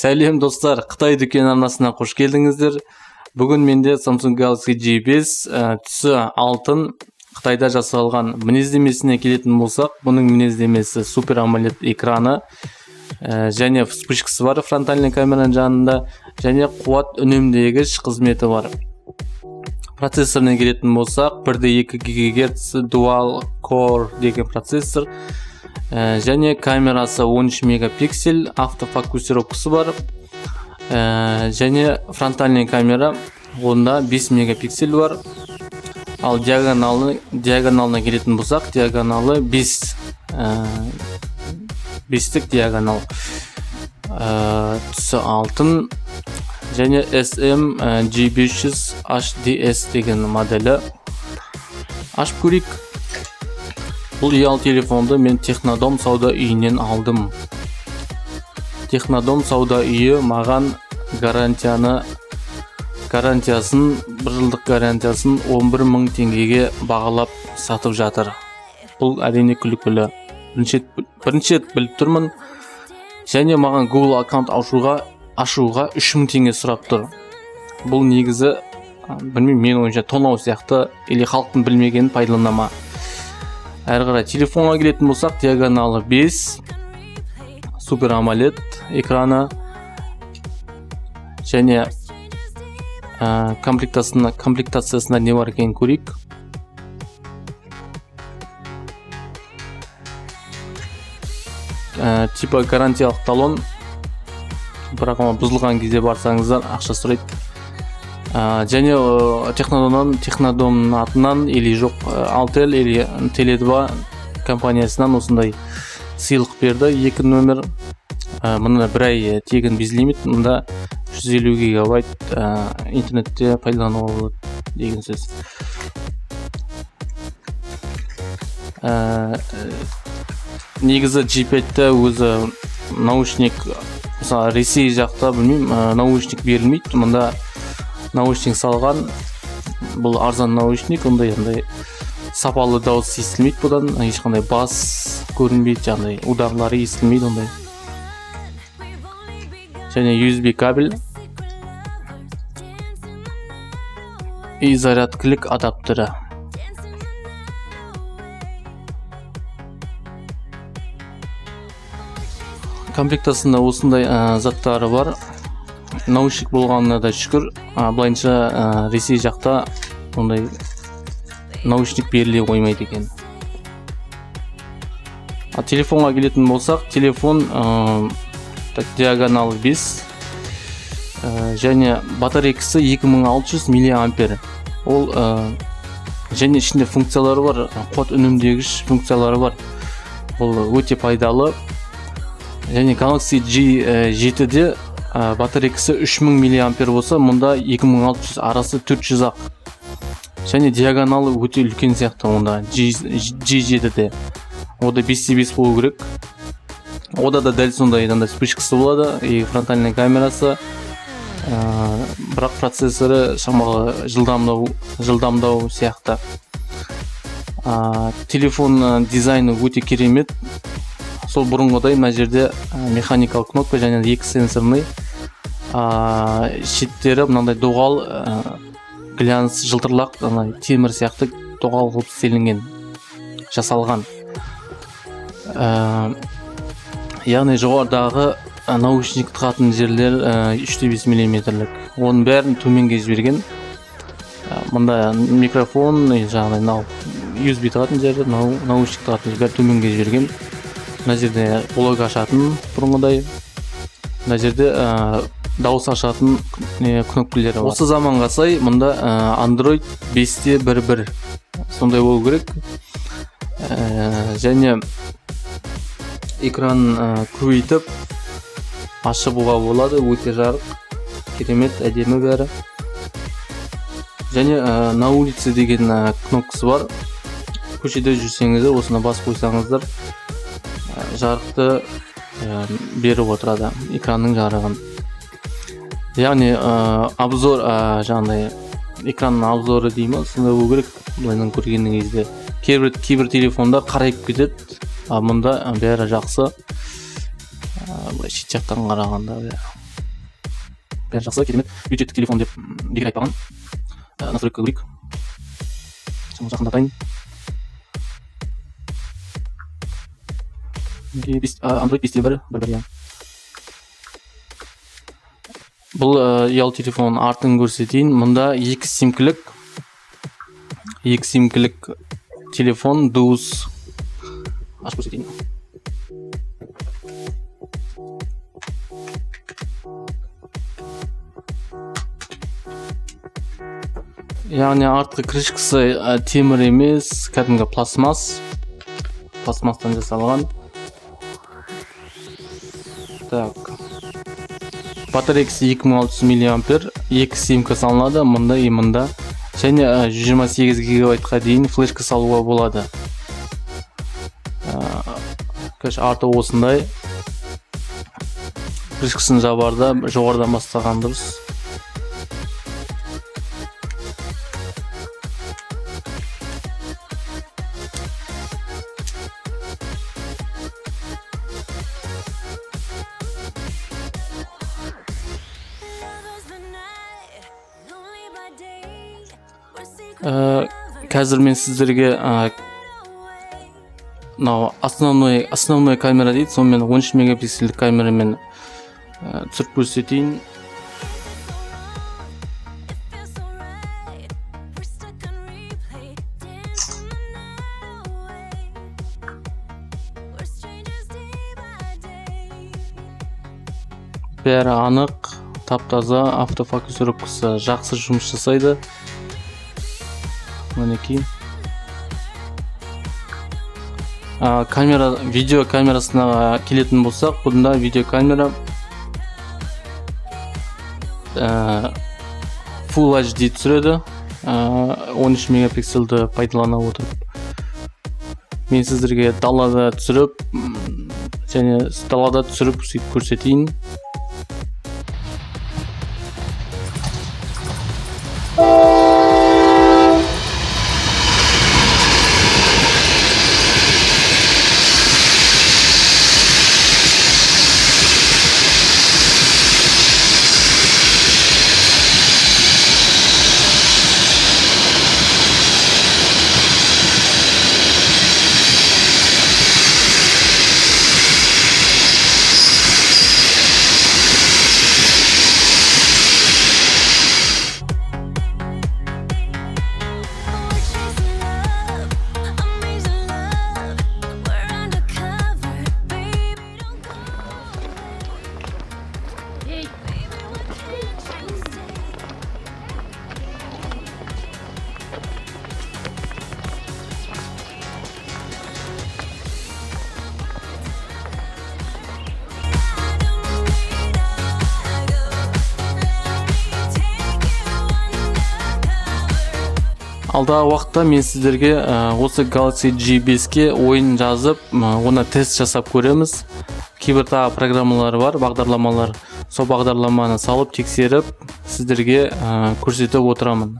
Сәлем достар, Қытай дүкен арнасына қош келдіңіздер. Бүгін менде Samsung Galaxy J5 түсі алтын Қытайда жасалған. Мінездемесіне келетін болсақ, бұның мінездемесі Super AMOLED экраны және вспышкасы бар фронтальный камераның жанында, және қуат үнемдегіш қызметі бар. Процессорына келетін болсақ, 1.2 ГГц Dual Core деген процессор, және камерасы 13 мегапиксель, автофокусировкасы бар, және фронтальный камера онда 5 мегапиксель бар. Ал диагоналына келетін болсақ, диагоналы 5-тік диагонал, түсі алтын, және SM G500 HDS деген моделі. Ашып көрейік. Бұл ұялы телефонды мен Технодом сауда үйінен алдым. Технодом сауда үйі маған гарантиясын, 1 жылдық гарантиясын 11 мың теңгеге бағалап сатып жатыр. Бұл әрине күлкілі. Бірінші рет біліп тұрмын. Және маған Google аккаунт ашуға 3 мың теңге сұрап тұр. Бұл негізі, білмеймін, мен ойынша тонау сияқты, или халықтың білмегенін пайдаланама. Әрі қарай телефонға келетін болсақ, диагоналы 5, Super AMOLED экраны, және комплектациясында не бар екенін көрейік. Типа гарантиялық талон, бірақ бұзылған кезде барсаңыздар ақша сұрайды. Және Технодомның атынан или жоқ Алтел или Теле2 компаниясынан осындай сыйлық берді. 2 нөмір, мұны бір ай тегін безлимит, мұнда 150 гигабайт интернетте пайдалануға болады деген сөз. Негізі G5-те өзі наушник, мысалы Ресей жақта білмеймін, наушник берілмейді. Мұнда наушник салған, бұл арзан наушник, ондай сапалы дауыс естілмейді, бұдан ешқандай бас көрінбейді, жаңағыдай ударлары естілмейді ондай. Және USB кабель и зарядкілік адаптері. Комплектасында осындай заттары бар. Наушник болғанына да шүкір. Былайынша Ресей жақта ондай наушник беріле қоймайды екен. Телефонға келетін болсақ, телефон диагоналы 5, және батарейкасы 2600 мАh. Ол және ішінде функциялары бар, қуат үнемдегіш функциялары бар. Ол өте пайдалы. Және Galaxy J7-де батарейкасы 3000 мАh болса, мұнда 2600 арасы 400 ақ. Және диагоналы өте үлкен сияқты онда J7-де. Ода 5-5 болу керек. Ода да дәл сондай вспышкасы болады, и фронтальный камерасы. Бірақ процессоры шамалы жылдамдау сияқты. Телефон дизайны өте керемет. Сол бұрынғыдай мына жерде механикалық кнопка және 2 сенсорный, шеттері мынандай доғал глянц жылтырлақ, темір сияқты доғал қылып істелінген, жасалған. Яғни жоғарыдағы наушник тығатын жерлер 3,5 мм-лік. Оның бәрін төменге жіберген. Мұнда микрофон, жаңағыдай USB тығатын жері, наушник тығатын жері төменге жіберген. Мына жерде блог ашатын бұрынғыдай. Мына жерде дауыс ашатын кнопкалары бар. Осы заманға сай мұнда Android 5-те 1.1 сондай болу керек. Және экран көбейтіп ашуға болады, өте жарық, керемет, әдемі бәрі. Және на улице деген кнопкасы бар. Көшеде жүрсеңіздер, осына бас қойсаңыздар, жарықты беріп отырады, экранның жарығын. Яғни обзор, жаңағыдай экранның обзоры деймін, сонда болу керек. Бұлайынан көргеннің кезде кейбір телефонда қарайып кетеді, мұнда бәрі жақсы. Шет жақтан қарағанда бәрі жақсы, керемет. Бюджеттік телефон деп бекер айтпаған. Настройка көрейік. Жақындатайын. Android 5.1 бір. Бұл ұялы телефон артын көрсетейін. Мұнда 2 симкілік телефон дуус. Ашып көрсетейін. Яғни артқы крышкасы темір емес, кәдімгі пластмастан жасалған. Так. Батарейкасы 2600 мАh, 2 симка салынады, мұнда и мұнда. Және 128 гигабайтқа дейін флешка салуға болады. Арты осындай. Крышкасын жабарда жоғарыдан бастаған дұрыс. Қазір мен сіздерге основной камера дейді, сонымен 13 мегапиксельдік камерамен түсіріп көрсетейін. Бәрі анық, тап-таза, автофокус үріпкісі жақсы жұмыс жасайды. Мінекей. Видео камерасына келетін болсақ, бұнда видео камера Full HD түсіреді, 13 мегапиксельді пайдалана отырып. Мен сіздерге далада түсіріп көрсетейін. Алдағы уақытта мен сіздерге осы Galaxy G5-ке ойын жазып, оны тест жасап көреміз. Кейбір тағы программалар бар, бағдарламалар. Сол бағдарламаны салып, тексеріп, сіздерге көрсетіп отырамын.